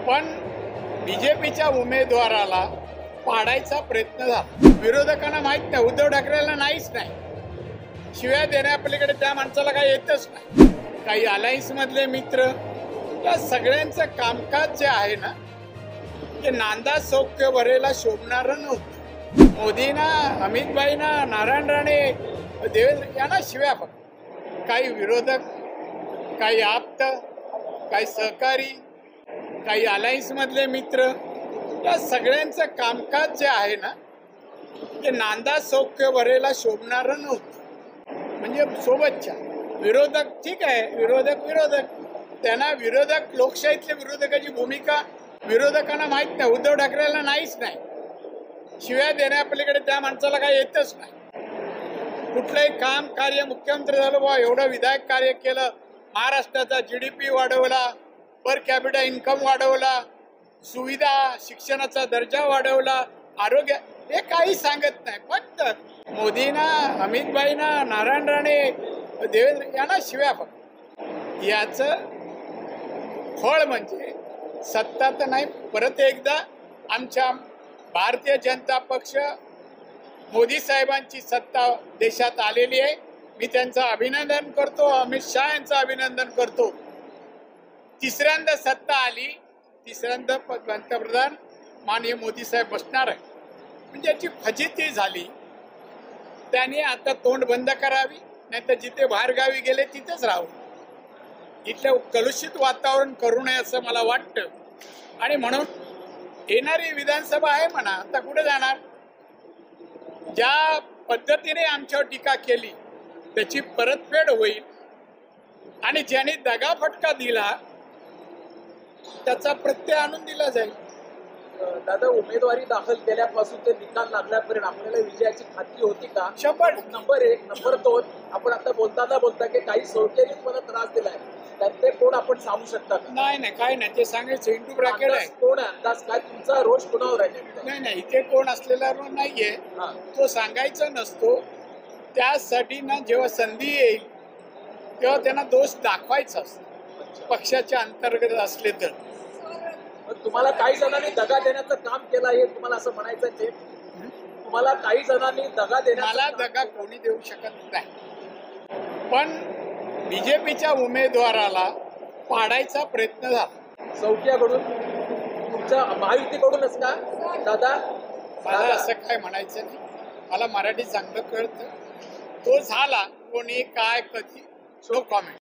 पण बीजेपीच्या उमेदवाराला पाडायचा प्रयत्न झाला। विरोधकांना माहित नाही, उद्धव ठाकरेंना नाहीच नाही, शिव्या देण्यापलीकडे त्या माणसाला काही येतच नाही। काही अलायन्स मधले मित्र या सगळ्यांचं कामकाज जे आहे ना ते नांदा सौख्य भरेला शोभणारं नव्हतं। मोदींना, अमित भाईंना, नारायण राणे, देवेंद्र यांना शिव्या फक्त। काही विरोधक, काही आप्त, काही सहकारी, काही अलायन्स मधले मित्र या सगळ्यांचं कामकाज जे आहे ना ते नांदा सौख्य भरेला शोभणारं नव्हतं। म्हणजे सोबतच्या विरोधक ठीक आहे, विरोधक त्यांना विरोधक, लोकशाहीतल्या विरोधकाची भूमिका विरोधकांना माहित नाही, उद्धव ठाकरेंना नाहीच नाही, शिव्या देण्यापलीकडे त्या माणसाला काही येतच नाही। कुठलंही काम कार्य मुख्यमंत्री झालं बा, एवढं विधायक कार्य केलं, महाराष्ट्राचा GDP वाढवला, पर कॅपिटा इन्कम वाढवला, सुविधा शिक्षणाचा दर्जा वाढवला, आरोग्य, हे काही सांगत नाही। फक्त मोदींना, अमित भाईंना, नारायण राणे, देवेंद्र यांना शिव्या फक्त। याचं फळ म्हणजे सत्ता तर नाही, परत एकदा आमच्या भारतीय जनता पक्ष, मोदी साहेबांची सत्ता देशात आलेली आहे। मी त्यांचं अभिनंदन करतो, अमित शहा यांचं अभिनंदन करतो। तिसऱ्यांदा सत्ता आली, तिसऱ्यांदा पंतप्रधान माननीय मोदी साहेब बसणार आहे, म्हणजे याची फजिती झाली। त्यांनी आता तोंड बंद करावी, नाही तर जिथे बाहेरगावी गेले तिथेच राहावं। इथलं कलुषित वातावरण करू नये असं मला वाटतं। आणि म्हणून येणारी विधानसभा आहे म्हणा, आता कुठे जाणार? ज्या पद्धतीने आमच्यावर टीका केली त्याची परतफेड होईल आणि ज्यांनी दगाफटका दिला त्याचा प्रत्यय आणून दिला जाईल। दादा, उमेदवारी दाखल केल्यापासून ते निकाल लागल्यापर्यंत आपल्याला विजयाची खात्री होती का? 100%। नंबर 1, नंबर 2, आपण आता बोलता की काही सोडकेने मला त्रास दिलाय, तर ते कोण आपण सांगू शकता? नाही, काय नाही, ते सांगायचं इंटू ब्रॅकेट आहे। कोण आहे अंदाज? काय तुमचा रोष कोणावर आहे? नाही, इथे कोण असलेला नाहीये, तो सांगायचा नसतो। त्यासाठी ना जेव्हा संधी येईल तेव्हा त्यांना दोष दाखवायचा असतो, पक्षाच्या अंतर्गत असले तर। तुम्हाला काही जणांनी दगा देण्याचं काम केलं आहे, तुम्हाला असं म्हणायचं आहे? तुम्हाला काही जणांनी दगा मला दगा कोणी देऊ शकत नाही, पण बीजेपीच्या उमेदवाराला पाडायचा प्रयत्न झाला। चौक्याकडून, तुमच्या महायुतीकडूनच का दादा? मला असं काय म्हणायचं नाही, मला मराठी चांगलं कळतं। तो झाला, कोणी काय कधी, नो कॉमेंट।